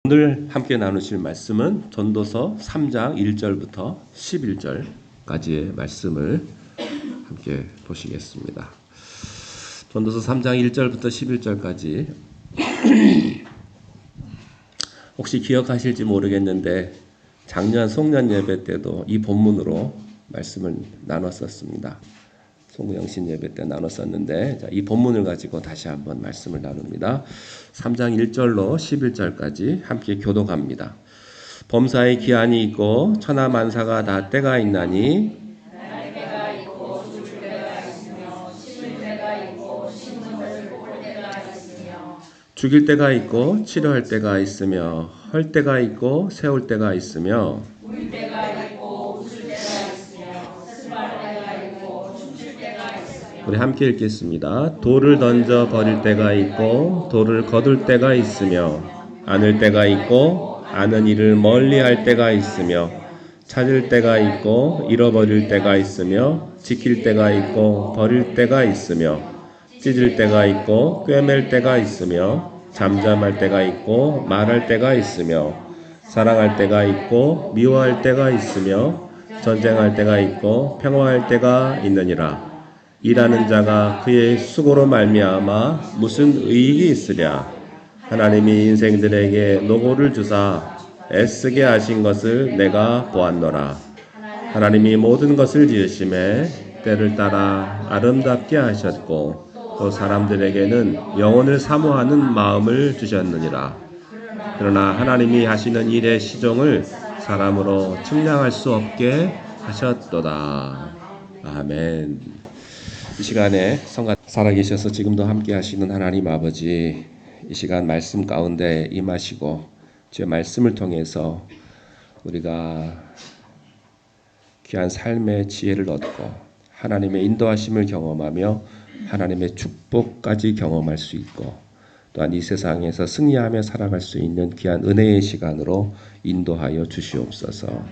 오늘 함께 나누실 말씀은 전도서 3장 1절부터 11절까지의 말씀을 함께 보시겠습니다. 전도서 3장 1절부터 11절까지 혹시 기억하실지 모르겠는데 작년 송년 예배 때도 이 본문으로 말씀을 나눴었습니다. 송구영신 예배 때 나눴었는데 이 본문을 가지고 다시 한번 말씀을 나눕니다. 3장 1절로 11절까지 함께 교독합니다. 범사에 기한이 있고 천하만사가 다 때가 있나니 때가 있고 죽을 때가 있으며 심을 때가 있고 심는 것을 볼 때가 있으며 죽일 때가 있고 치료할 때가 있으며 헐 때가 있고 세울 때가 있으며 울 때가 있고 웃을 때가 있으며 슬퍼할 때가 있고 춤출 때가 있으며. 우리 함께 읽겠습니다. 돌을 던져 버릴 때가 있고 돌을 거둘 때가 있으며 안을 때가 있고 아는 일을 멀리할 때가 있으며 찾을 때가 있고 잃어버릴 때가 있으며 지킬 때가 있고 버릴 때가 있으며 찢을 때가 있고 꿰맬 때가 있으며 잠잠할 때가 있고 말할 때가 있으며 사랑할 때가 있고 미워할 때가 있으며 전쟁할 때가 있고 평화할 때가 있느니라. 일하는 자가 그의 수고로 말미암아 무슨 의익이 있으랴. 하나님이 인생들에게 노고를 주사 애쓰게 하신 것을 내가 보았노라. 하나님이 모든 것을 지으심에 때를 따라 아름답게 하셨고 또 사람들에게는 영혼을 사모하는 마음을 주셨느니라. 그러나 하나님이 하시는 일의 시종을 사람으로 측량할 수 없게 하셨도다. 아멘. 이 시간에 성가 살아계셔서 지금도 함께 하시는 하나님 아버지, 이 시간 말씀 가운데 임하시고 주의 말씀을 통해서 우리가 귀한 삶의 지혜를 얻고 하나님의 인도하심을 경험하며 하나님의 축복까지 경험할 수 있고 또한 이 세상에서 승리하며 살아갈 수 있는 귀한 은혜의 시간으로 인도하여 주시옵소서.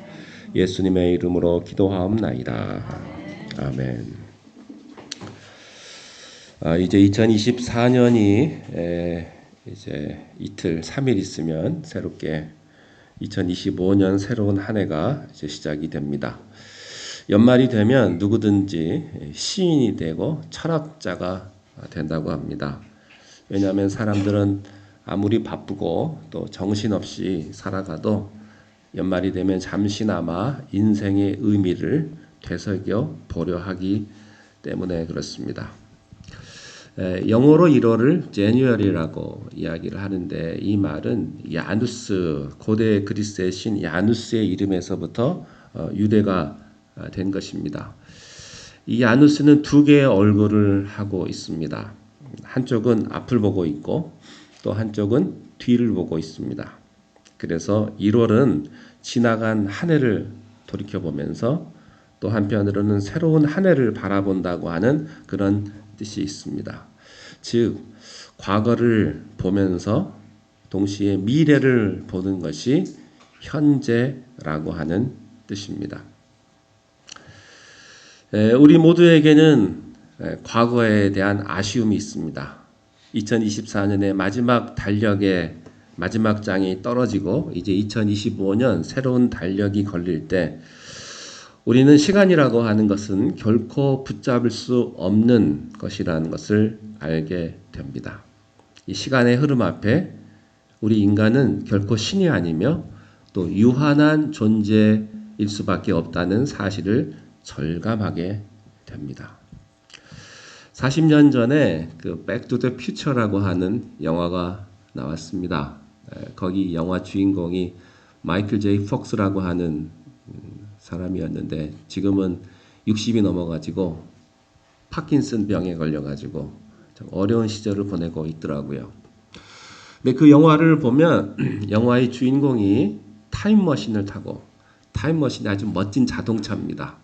예수님의 이름으로 기도하옵나이다. 아멘. 이제 2024년이 이제 이틀 3일 있으면 새롭게 2025년 새로운 한 해가 이제 시작이 됩니다. 연말이 되면 누구든지 시인이 되고 철학자가 된다고 합니다. 왜냐하면 사람들은 아무리 바쁘고 또 정신없이 살아가도 연말이 되면 잠시나마 인생의 의미를 되새겨 보려 하기 때문에 그렇습니다. 영어로 1월을 제뉴얼이라고 이야기를 하는데 이 말은 야누스, 고대 그리스의 신 야누스의 이름에서부터 유래가 된 것입니다. 이 야누스는 두 개의 얼굴을 하고 있습니다. 한쪽은 앞을 보고 있고 또 한쪽은 뒤를 보고 있습니다. 그래서 1월은 지나간 한 해를 돌이켜보면서 또 한편으로는 새로운 한 해를 바라본다고 하는 그런 뜻이 있습니다. 즉 과거를 보면서 동시에 미래를 보는 것이 현재라고 하는 뜻입니다. 우리 모두에게는 과거에 대한 아쉬움이 있습니다. 2024년의 마지막 달력의 마지막 장이 떨어지고 이제 2025년 새로운 달력이 걸릴 때 우리는 시간이라고 하는 것은 결코 붙잡을 수 없는 것이라는 것을 알게 됩니다. 이 시간의 흐름 앞에 우리 인간은 결코 신이 아니며 또 유한한 존재일 수밖에 없다는 사실을 절감하게 됩니다. 40년 전에 그 백 투 더 퓨처라고 하는 영화가 나왔습니다. 거기 영화 주인공이 마이클 제이 폭스라고 하는 사람이었는데 지금은 60이 넘어가지고 파킨슨 병에 걸려가지고 참 어려운 시절을 보내고 있더라고요. 근데 그 영화를 보면 영화의 주인공이 타임머신을 타고 타임머신이 아주 멋진 자동차입니다.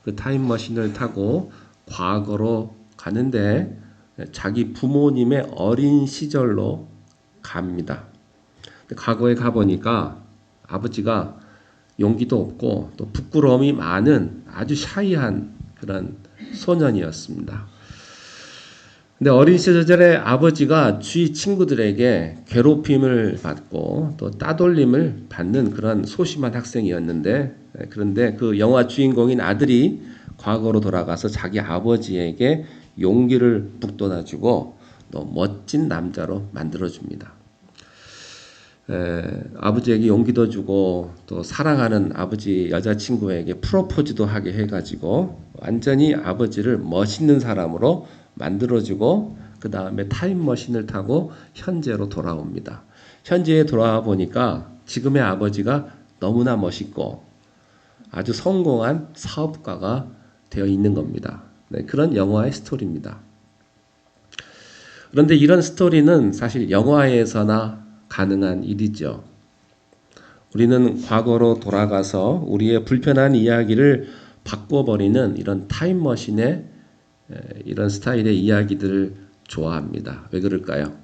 그 타임머신을 타고 과거로 가는데 자기 부모님의 어린 시절로 갑니다. 과거에 가보니까 아버지가 용기도 없고 또 부끄러움이 많은 아주 샤이한 그런 소년이었습니다. 근데 어린 시절에 아버지가 주위 친구들에게 괴롭힘을 받고 또 따돌림을 받는 그런 소심한 학생이었는데, 그런데 그 영화 주인공인 아들이 과거로 돌아가서 자기 아버지에게 용기를 북돋아주고 또 멋진 남자로 만들어줍니다. 아버지에게 용기도 주고 또 사랑하는 아버지 여자친구에게 프로포즈도 하게 해가지고 완전히 아버지를 멋있는 사람으로 만들어주고 그 다음에 타임머신을 타고 현재로 돌아옵니다. 현재에 돌아와 보니까 지금의 아버지가 너무나 멋있고 아주 성공한 사업가가 되어 있는 겁니다. 네, 그런 영화의 스토리입니다. 그런데 이런 스토리는 사실 영화에서나 가능한 일이죠. 우리는 과거로 돌아가서 우리의 불편한 이야기를 바꿔버리는 이런 타임머신의 이런 스타일의 이야기들을 좋아합니다. 왜 그럴까요?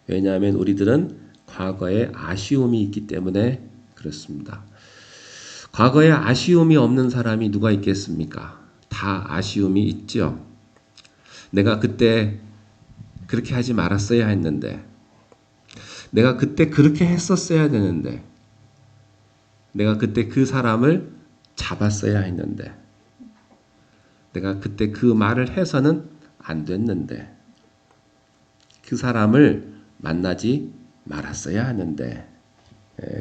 왜냐하면 우리들은 과거에 아쉬움이 있기 때문에 그렇습니다. 과거에 아쉬움이 없는 사람이 누가 있겠습니까? 다 아쉬움이 있죠. 내가 그때 그렇게 하지 말았어야 했는데, 내가 그때 그렇게 했었어야 되는데, 내가 그때 그 사람을 잡았어야 했는데, 내가 그때 그 말을 해서는 안 됐는데, 그 사람을 만나지 말았어야 하는데,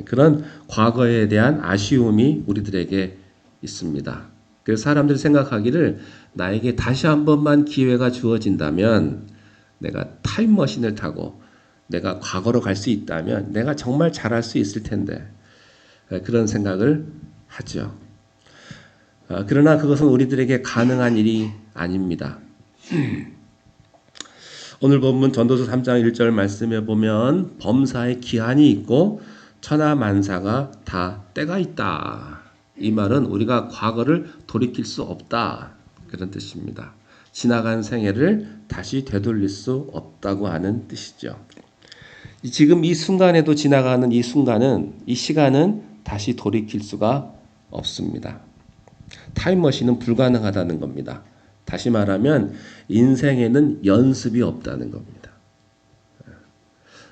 그런 과거에 대한 아쉬움이 우리들에게 있습니다. 그래서 사람들이 생각하기를 나에게 다시 한 번만 기회가 주어진다면 내가 타임머신을 타고 내가 과거로 갈 수 있다면 내가 정말 잘할 수 있을 텐데, 그런 생각을 하죠. 그러나 그것은 우리들에게 가능한 일이 아닙니다. 오늘 본문 전도서 3장 1절 말씀에 보면 범사에 기한이 있고 천하만사가 다 때가 있다. 이 말은 우리가 과거를 돌이킬 수 없다. 그런 뜻입니다. 지나간 생애를 다시 되돌릴 수 없다고 하는 뜻이죠. 지금 이 순간에도 지나가는 이 순간은, 이 시간은 다시 돌이킬 수가 없습니다. 타임머신은 불가능하다는 겁니다. 다시 말하면 인생에는 연습이 없다는 겁니다.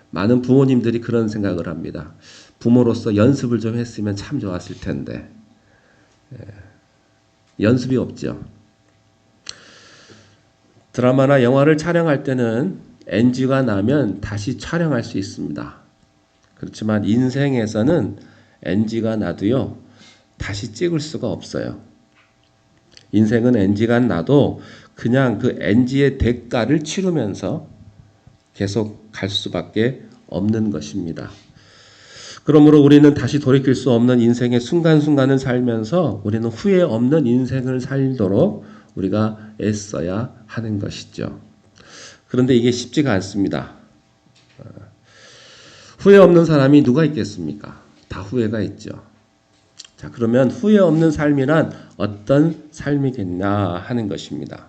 많은 부모님들이 그런 생각을 합니다. 부모로서 연습을 좀 했으면 참 좋았을 텐데, 연습이 없죠. 드라마나 영화를 촬영할 때는 NG가 나면 다시 촬영할 수 있습니다. 그렇지만 인생에서는 NG가 나도요, 다시 찍을 수가 없어요. 인생은 NG가 나도 그냥 그 NG의 대가를 치르면서 계속 갈 수밖에 없는 것입니다. 그러므로 우리는 다시 돌이킬 수 없는 인생의 순간순간을 살면서 우리는 후회 없는 인생을 살도록 우리가 애써야 하는 것이죠. 그런데 이게 쉽지가 않습니다. 후회 없는 사람이 누가 있겠습니까? 다 후회가 있죠. 자, 그러면 후회 없는 삶이란 어떤 삶이겠냐 하는 것입니다.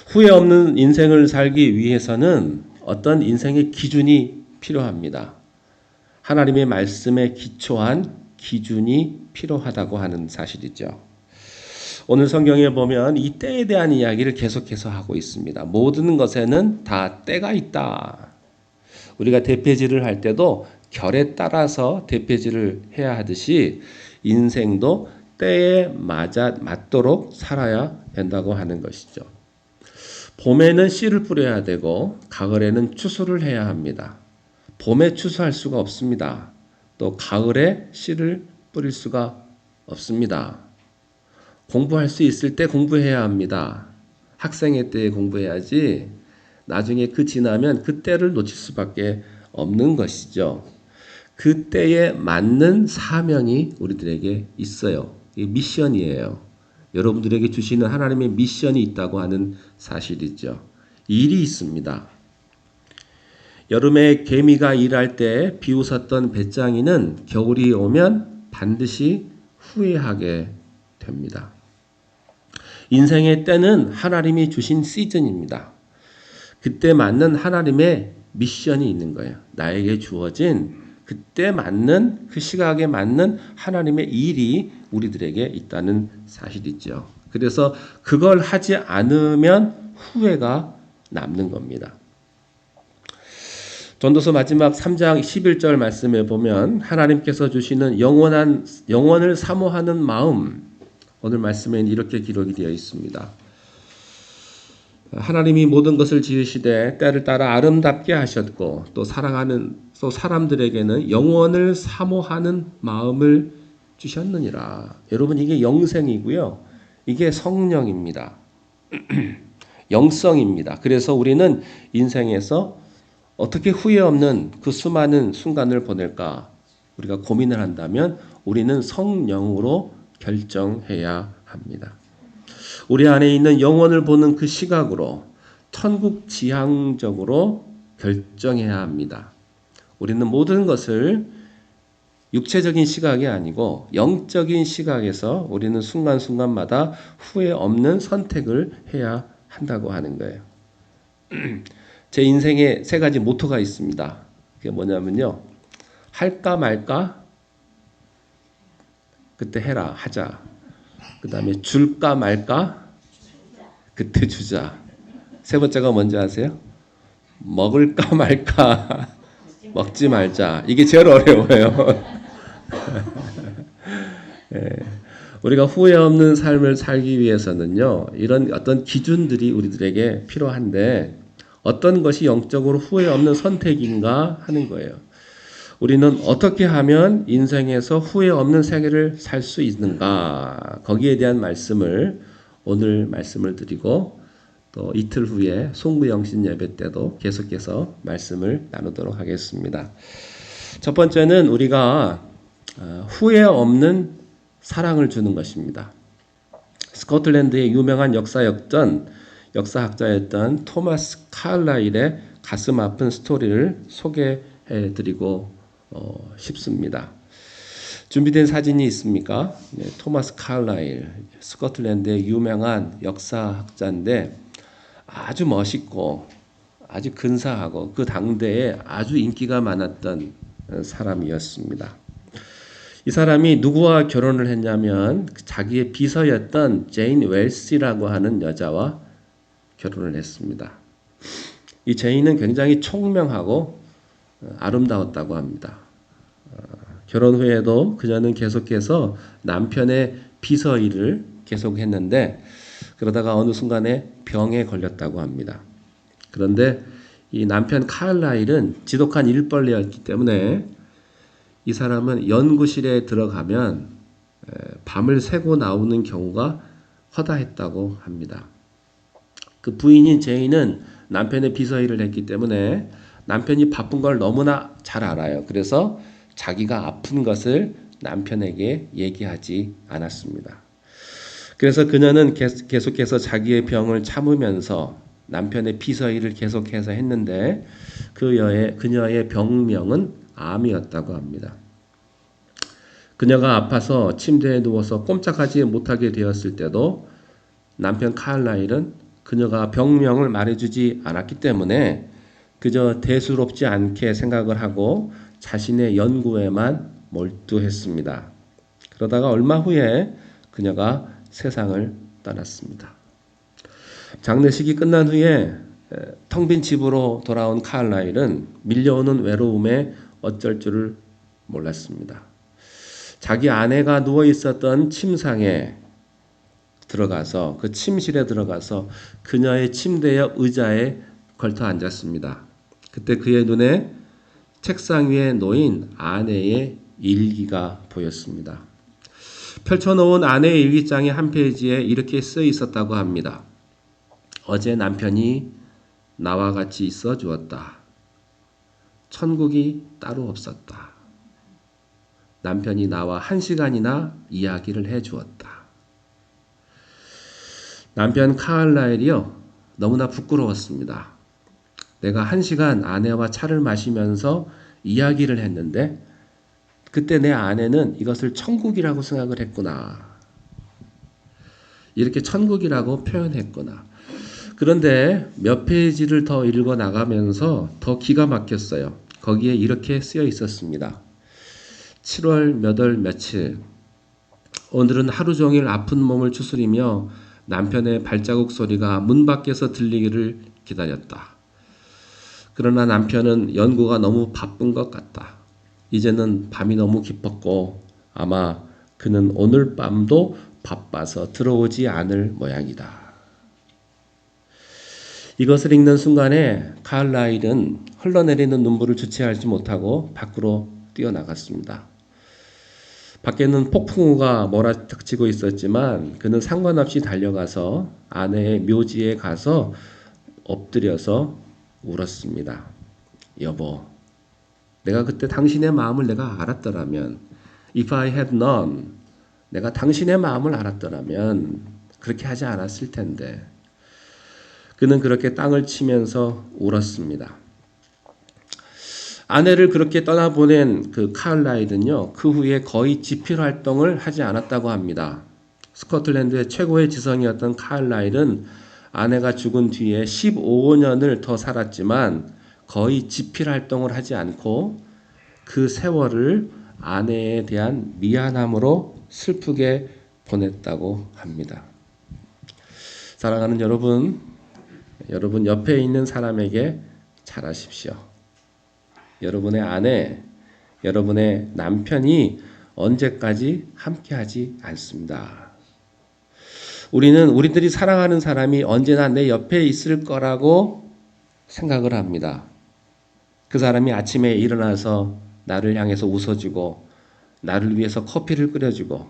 후회 없는 인생을 살기 위해서는 어떤 인생의 기준이 필요합니다. 하나님의 말씀에 기초한 기준이 필요하다고 하는 사실이죠. 오늘 성경에 보면 이 때에 대한 이야기를 계속해서 하고 있습니다. 모든 것에는 다 때가 있다. 우리가 대패질을 할 때도 결에 따라서 대패질을 해야 하듯이 인생도 때에 맞도록 살아야 된다고 하는 것이죠. 봄에는 씨를 뿌려야 되고 가을에는 추수를 해야 합니다. 봄에 추수할 수가 없습니다. 또 가을에 씨를 뿌릴 수가 없습니다. 공부할 수 있을 때 공부해야 합니다. 학생의 때에 공부해야지 나중에 그 지나면 그 때를 놓칠 수밖에 없는 것이죠. 그 때에 맞는 사명이 우리들에게 있어요. 이게 미션이에요. 여러분들에게 주시는 하나님의 미션이 있다고 하는 사실이죠. 일이 있습니다. 여름에 개미가 일할 때 비웃었던 배짱이는 겨울이 오면 반드시 후회하게 됩니다. 인생의 때는 하나님이 주신 시즌입니다. 그때 맞는 하나님의 미션이 있는 거예요. 나에게 주어진 그때 맞는 그 시각에 맞는 하나님의 일이 우리들에게 있다는 사실이죠. 그래서 그걸 하지 않으면 후회가 남는 겁니다. 전도서 마지막 3장 11절 말씀에 보면 하나님께서 주시는 영원을 사모하는 마음, 오늘 말씀에는 이렇게 기록이 되어 있습니다. 하나님이 모든 것을 지으시되 때를 따라 아름답게 하셨고 또 사랑하는 또 사람들에게는 영원을 사모하는 마음을 주셨느니라. 여러분, 이게 영생이고요. 이게 성령입니다. 영성입니다. 그래서 우리는 인생에서 어떻게 후회 없는 그 수많은 순간을 보낼까 우리가 고민을 한다면 우리는 성령으로 결정해야 합니다. 우리 안에 있는 영혼을 보는 그 시각으로 천국 지향적으로 결정해야 합니다. 우리는 모든 것을 육체적인 시각이 아니고 영적인 시각에서 우리는 순간순간마다 후회 없는 선택을 해야 한다고 하는 거예요. 제 인생에 3가지 모토가 있습니다. 그게 뭐냐면요. 할까 말까? 그때 해라, 하자. 그 다음에 줄까 말까? 그때 주자. 3번째가 뭔지 아세요? 먹을까 말까? 먹지 말자. 이게 제일 어려워요. 예. 우리가 후회 없는 삶을 살기 위해서는요. 이런 어떤 기준들이 우리들에게 필요한데 어떤 것이 영적으로 후회 없는 선택인가 하는 거예요. 우리는 어떻게 하면 인생에서 후회 없는 생애를 살 수 있는가? 거기에 대한 말씀을 오늘 말씀을 드리고 또 이틀 후에 송구영신 예배 때도 계속해서 말씀을 나누도록 하겠습니다. 첫 번째는 우리가 후회 없는 사랑을 주는 것입니다. 스코틀랜드의 유명한 역사학자였던 토마스 칼라일의 가슴 아픈 스토리를 소개해드리고 싶습니다. 준비된 사진이 있습니까? 네, 토마스 칼라일, 스코틀랜드의 유명한 역사학자인데 아주 멋있고 아주 근사하고 그 당대에 아주 인기가 많았던 사람이었습니다. 이 사람이 누구와 결혼을 했냐면 자기의 비서였던 제인 웰시라고 하는 여자와 결혼을 했습니다. 이 제인은 굉장히 총명하고 아름다웠다고 합니다. 결혼 후에도 그녀는 계속해서 남편의 비서 일을 계속했는데 그러다가 어느 순간에 병에 걸렸다고 합니다. 그런데 이 남편 칼라일은 지독한 일벌레였기 때문에 이 사람은 연구실에 들어가면 밤을 새고 나오는 경우가 허다했다고 합니다. 그 부인인 제인은 남편의 비서 일을 했기 때문에 남편이 바쁜 걸 너무나 잘 알아요. 그래서 자기가 아픈 것을 남편에게 얘기하지 않았습니다. 그래서 그녀는 계속해서 자기의 병을 참으면서 남편의 비서 일을 계속해서 했는데 그녀의 병명은 암이었다고 합니다. 그녀가 아파서 침대에 누워서 꼼짝하지 못하게 되었을 때도 남편 칼라일은 그녀가 병명을 말해주지 않았기 때문에 그저 대수롭지 않게 생각을 하고 자신의 연구에만 몰두했습니다. 그러다가 얼마 후에 그녀가 세상을 떠났습니다. 장례식이 끝난 후에 텅 빈 집으로 돌아온 칼라일은 밀려오는 외로움에 어쩔 줄을 몰랐습니다. 자기 아내가 누워 있었던 침상에 들어가서 그 침실에 들어가서 그녀의 침대의 의자에 걸터 앉았습니다. 그때 그의 눈에 책상 위에 놓인 아내의 일기가 보였습니다. 펼쳐놓은 아내의 일기장의 한 페이지에 이렇게 쓰여 있었다고 합니다. 어제 남편이 나와 같이 있어 주었다. 천국이 따로 없었다. 남편이 나와 1시간이나 이야기를 해 주었다. 남편 칼라일이요. 너무나 부끄러웠습니다. 내가 1시간 아내와 차를 마시면서 이야기를 했는데 그때 내 아내는 이것을 천국이라고 생각을 했구나. 이렇게 천국이라고 표현했구나. 그런데 몇 페이지를 더 읽어 나가면서 더 기가 막혔어요. 거기에 이렇게 쓰여 있었습니다. 7월 몇 월 며칠 오늘은 하루 종일 아픈 몸을 추스리며 남편의 발자국 소리가 문 밖에서 들리기를 기다렸다. 그러나 남편은 연구가 너무 바쁜 것 같다. 이제는 밤이 너무 깊었고 아마 그는 오늘 밤도 바빠서 들어오지 않을 모양이다. 이것을 읽는 순간에 칼라일은 흘러내리는 눈물을 주체하지 못하고 밖으로 뛰어나갔습니다. 밖에는 폭풍우가 몰아닥치고 있었지만 그는 상관없이 달려가서 아내의 묘지에 가서 엎드려서 울었습니다. 여보, 내가 그때 당신의 마음을 내가 알았더라면, if I had known, 내가 당신의 마음을 알았더라면 그렇게 하지 않았을 텐데. 그는 그렇게 땅을 치면서 울었습니다. 아내를 그렇게 떠나보낸 그 칼라일은요, 그 후에 거의 집필 활동을 하지 않았다고 합니다. 스코틀랜드의 최고의 지성이었던 칼라일은 아내가 죽은 뒤에 15년을 더 살았지만 거의 집필 활동을 하지 않고 그 세월을 아내에 대한 미안함으로 슬프게 보냈다고 합니다. 사랑하는 여러분, 여러분 옆에 있는 사람에게 잘하십시오. 여러분의 아내, 여러분의 남편이 언제까지 함께하지 않습니다. 우리들이 사랑하는 사람이 언제나 내 옆에 있을 거라고 생각을 합니다. 그 사람이 아침에 일어나서 나를 향해서 웃어주고, 나를 위해서 커피를 끓여주고,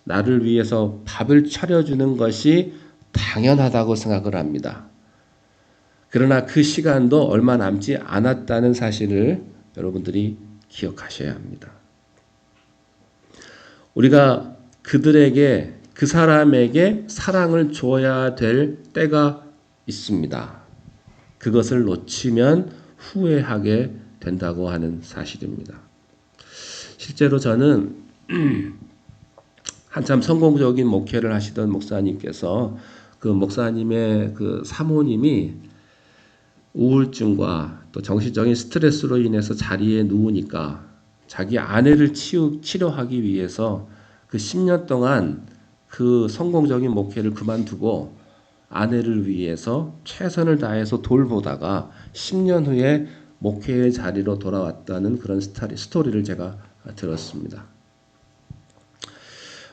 나를 위해서 밥을 차려주는 것이 당연하다고 생각을 합니다. 그러나 그 시간도 얼마 남지 않았다는 사실을 여러분들이 기억하셔야 합니다. 우리가 그들에게, 그 사람에게 사랑을 줘야 될 때가 있습니다. 그것을 놓치면 후회하게 된다고 하는 사실입니다. 실제로 저는 한참 성공적인 목회를 하시던 목사님께서 그 목사님의 그 사모님이 우울증과 또 정신적인 스트레스로 인해서 자리에 누우니까 자기 아내를 치료하기 위해서 그 10년 동안 그 성공적인 목회를 그만두고 아내를 위해서 최선을 다해서 돌보다가 10년 후에 목회의 자리로 돌아왔다는 그런 스토리를 제가 들었습니다.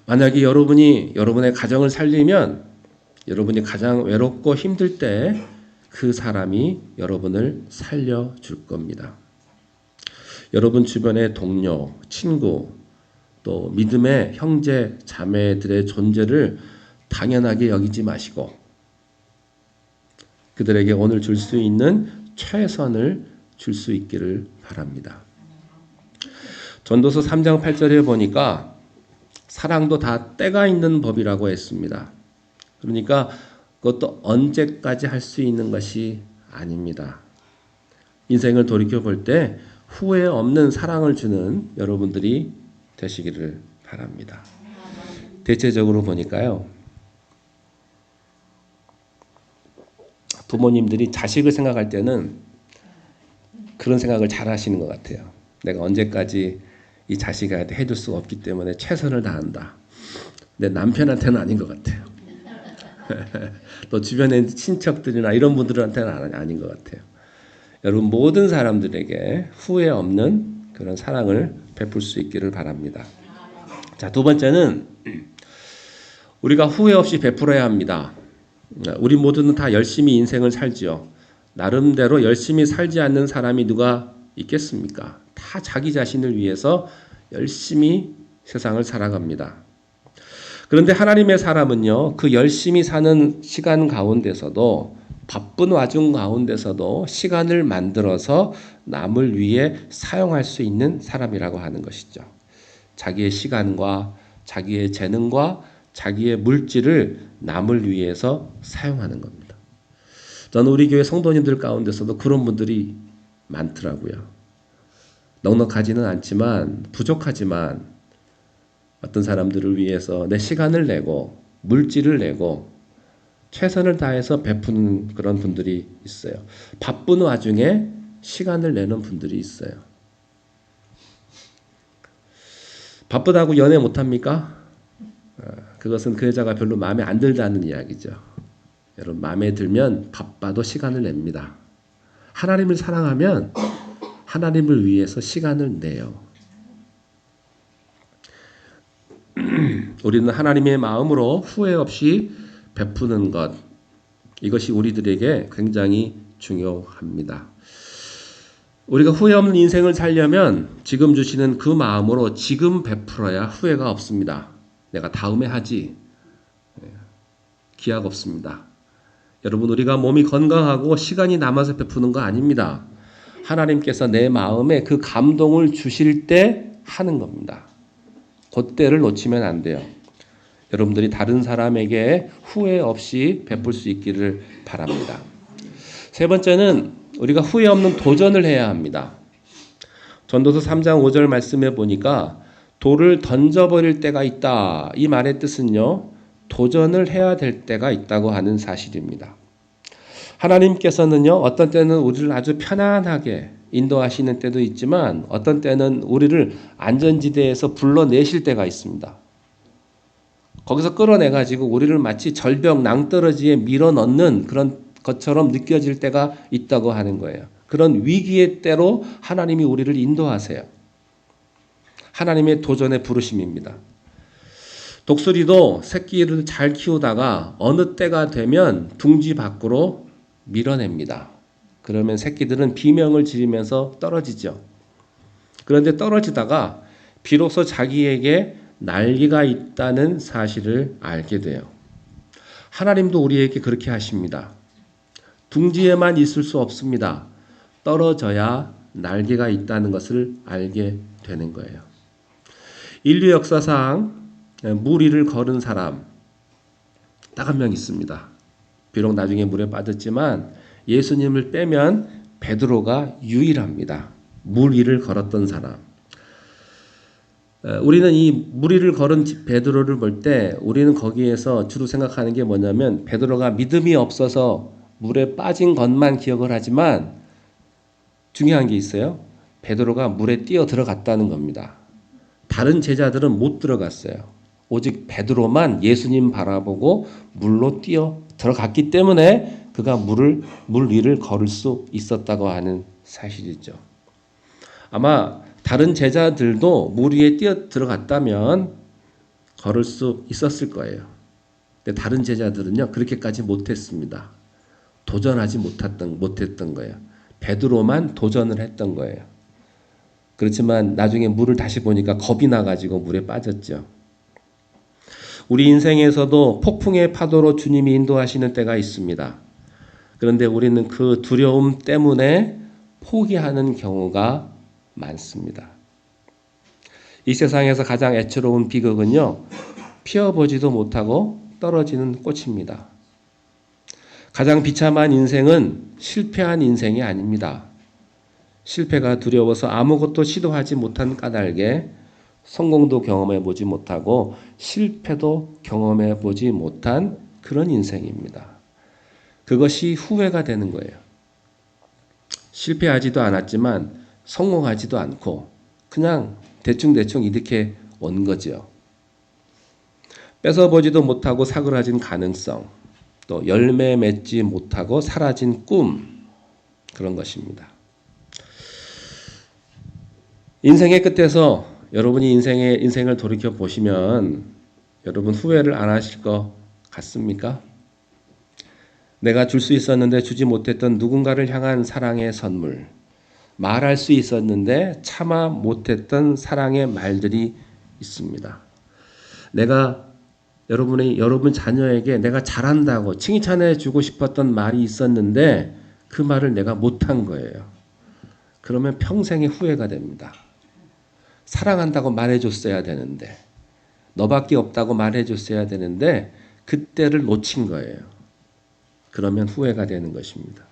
만약에 여러분의 가정을 살리면 여러분이 가장 외롭고 힘들 때 그 사람이 여러분을 살려줄 겁니다. 여러분 주변의 동료, 친구, 또 믿음의 형제, 자매들의 존재를 당연하게 여기지 마시고 그들에게 오늘 줄 수 있는 최선을 줄 수 있기를 바랍니다. 전도서 3장 8절에 보니까 사랑도 다 때가 있는 법이라고 했습니다. 그러니까 그것도 언제까지 할 수 있는 것이 아닙니다. 인생을 돌이켜볼 때 후회 없는 사랑을 주는 여러분들이 되시기를 바랍니다. 대체적으로 보니까요, 부모님들이 자식을 생각할 때는 그런 생각을 잘 하시는 것 같아요. 내가 언제까지 이 자식한테 해줄 수가 없기 때문에 최선을 다한다. 내 남편한테는 아닌 것 같아요. 또 주변에 친척들이나 이런 분들한테는 아닌 것 같아요. 여러분 모든 사람들에게 후회 없는 그런 사랑을 베풀 수 있기를 바랍니다. 자, 두 번째는 우리가 후회 없이 베풀어야 합니다. 우리 모두는 다 열심히 인생을 살지요. 나름대로 열심히 살지 않는 사람이 누가 있겠습니까? 다 자기 자신을 위해서 열심히 세상을 살아갑니다. 그런데 하나님의 사람은요, 그 열심히 사는 시간 가운데서도 바쁜 와중 가운데서도 시간을 만들어서 남을 위해 사용할 수 있는 사람이라고 하는 것이죠. 자기의 시간과 자기의 재능과 자기의 물질을 남을 위해서 사용하는 겁니다. 저는 우리 교회 성도님들 가운데서도 그런 분들이 많더라고요. 넉넉하지는 않지만 부족하지만 어떤 사람들을 위해서 내 시간을 내고 물질을 내고 최선을 다해서 베푸는 그런 분들이 있어요. 바쁜 와중에 시간을 내는 분들이 있어요. 바쁘다고 연애 못합니까? 그것은 그 여자가 별로 마음에 안 들다는 이야기죠. 여러분 마음에 들면 바빠도 시간을 냅니다. 하나님을 사랑하면 하나님을 위해서 시간을 내요. 우리는 하나님의 마음으로 후회 없이 베푸는 것, 이것이 우리들에게 굉장히 중요합니다. 우리가 후회 없는 인생을 살려면 지금 주시는 그 마음으로 지금 베풀어야 후회가 없습니다. 내가 다음에 하지. 기약 없습니다. 여러분, 우리가 몸이 건강하고 시간이 남아서 베푸는 거 아닙니다. 하나님께서 내 마음에 그 감동을 주실 때 하는 겁니다. 그때를 놓치면 안 돼요. 여러분들이 다른 사람에게 후회 없이 베풀 수 있기를 바랍니다. 세 번째는 우리가 후회 없는 도전을 해야 합니다. 전도서 3장 5절 말씀해 보니까 돌을 던져버릴 때가 있다. 이 말의 뜻은요, 도전을 해야 될 때가 있다고 하는 사실입니다. 하나님께서는요, 어떤 때는 우리를 아주 편안하게 인도하시는 때도 있지만 어떤 때는 우리를 안전지대에서 불러내실 때가 있습니다. 거기서 끌어내가지고 우리를 마치 절벽 낭떠러지에 밀어넣는 그런 것처럼 느껴질 때가 있다고 하는 거예요. 그런 위기의 때로 하나님이 우리를 인도하세요. 하나님의 도전의 부르심입니다. 독수리도 새끼를 잘 키우다가 어느 때가 되면 둥지 밖으로 밀어냅니다. 그러면 새끼들은 비명을 지르면서 떨어지죠. 그런데 떨어지다가 비로소 자기에게 날개가 있다는 사실을 알게 돼요. 하나님도 우리에게 그렇게 하십니다. 둥지에만 있을 수 없습니다. 떨어져야 날개가 있다는 것을 알게 되는 거예요. 인류 역사상 물 위를 걸은 사람 딱 한 명 있습니다. 비록 나중에 물에 빠졌지만 예수님을 빼면 베드로가 유일합니다. 물 위를 걸었던 사람. 우리는 이 물 위를 걸은 베드로를 볼 때 우리는 거기에서 주로 생각하는 게 뭐냐면 베드로가 믿음이 없어서 물에 빠진 것만 기억을 하지만 중요한 게 있어요. 베드로가 물에 뛰어 들어갔다는 겁니다. 다른 제자들은 못 들어갔어요. 오직 베드로만 예수님 바라보고 물로 뛰어 들어갔기 때문에 그가 물 위를 걸을 수 있었다고 하는 사실이죠. 아마 다른 제자들도 물 위에 뛰어 들어갔다면 걸을 수 있었을 거예요. 근데 다른 제자들은요, 그렇게까지 못했습니다. 도전하지 못했던 거예요. 베드로만 도전을 했던 거예요. 그렇지만 나중에 물을 다시 보니까 겁이 나가지고 물에 빠졌죠. 우리 인생에서도 폭풍의 파도로 주님이 인도하시는 때가 있습니다. 그런데 우리는 그 두려움 때문에 포기하는 경우가 많습니다. 이 세상에서 가장 애처로운 비극은요, 피어보지도 못하고 떨어지는 꽃입니다. 가장 비참한 인생은 실패한 인생이 아닙니다. 실패가 두려워서 아무것도 시도하지 못한 까닭에 성공도 경험해 보지 못하고 실패도 경험해 보지 못한 그런 인생입니다. 그것이 후회가 되는 거예요. 실패하지도 않았지만 성공하지도 않고 그냥 대충 이렇게 온 거죠. 뺏어보지도 못하고 사그라진 가능성, 또 열매 맺지 못하고 사라진 꿈, 그런 것입니다. 인생의 끝에서 여러분이 인생을 돌이켜 보시면 여러분 후회를 안 하실 것 같습니까? 내가 줄 수 있었는데 주지 못했던 누군가를 향한 사랑의 선물, 말할 수 있었는데 참아 못했던 사랑의 말들이 있습니다. 내가 여러분 자녀에게 내가 잘한다고 칭찬해 주고 싶었던 말이 있었는데 그 말을 내가 못한 거예요. 그러면 평생의 후회가 됩니다. 사랑한다고 말해줬어야 되는데, 너밖에 없다고 말해줬어야 되는데 그때를 놓친 거예요. 그러면 후회가 되는 것입니다.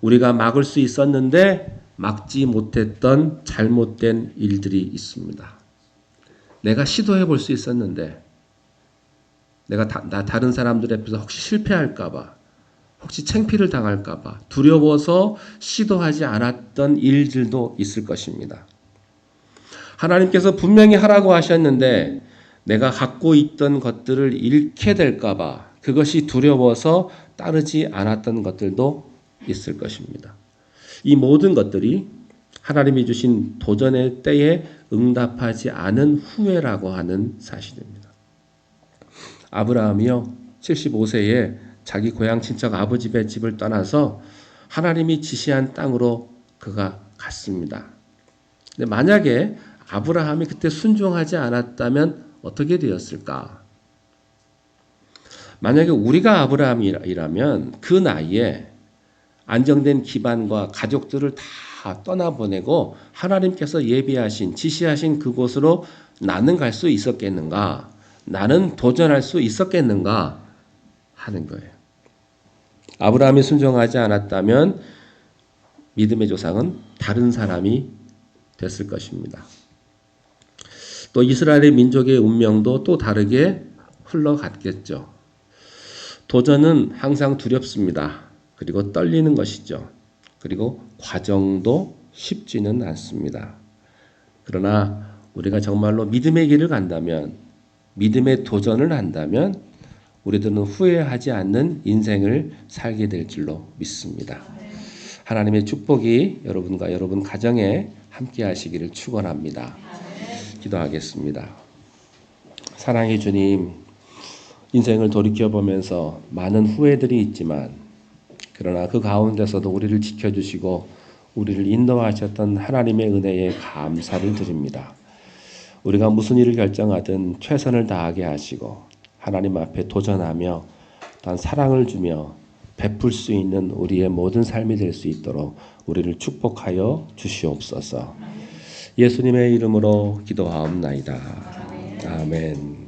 우리가 막을 수 있었는데 막지 못했던 잘못된 일들이 있습니다. 내가 시도해 볼 수 있었는데 내가 다른 사람들 앞에서 혹시 실패할까봐, 혹시 창피를 당할까봐 두려워서 시도하지 않았던 일들도 있을 것입니다. 하나님께서 분명히 하라고 하셨는데 내가 갖고 있던 것들을 잃게 될까봐 그것이 두려워서 따르지 않았던 것들도 있을 것입니다. 이 모든 것들이 하나님이 주신 도전의 때에 응답하지 않은 후회라고 하는 사실입니다. 아브라함이요, 75세에 자기 고향 친척 아버지 집의 집을 떠나서 하나님이 지시한 땅으로 그가 갔습니다. 근데 만약에 아브라함이 그때 순종하지 않았다면 어떻게 되었을까? 만약에 우리가 아브라함이라면 그 나이에 안정된 기반과 가족들을 다 떠나보내고 하나님께서 예비하신, 지시하신 그곳으로 나는 갈 수 있었겠는가? 나는 도전할 수 있었겠는가? 하는 거예요. 아브라함이 순종하지 않았다면 믿음의 조상은 다른 사람이 됐을 것입니다. 또 이스라엘의 민족의 운명도 또 다르게 흘러갔겠죠. 도전은 항상 두렵습니다. 그리고 떨리는 것이죠. 그리고 과정도 쉽지는 않습니다. 그러나 우리가 정말로 믿음의 길을 간다면, 믿음의 도전을 한다면 우리들은 후회하지 않는 인생을 살게 될 줄로 믿습니다. 하나님의 축복이 여러분과 여러분 가정에 함께 하시기를 축원합니다. 기도하겠습니다. 사랑의 주님, 인생을 돌이켜보면서 많은 후회들이 있지만 그러나 그 가운데서도 우리를 지켜주시고 우리를 인도하셨던 하나님의 은혜에 감사를 드립니다. 우리가 무슨 일을 결정하든 최선을 다하게 하시고 하나님 앞에 도전하며 또한 사랑을 주며 베풀 수 있는 우리의 모든 삶이 될 수 있도록 우리를 축복하여 주시옵소서. 예수님의 이름으로 기도하옵나이다. 아멘.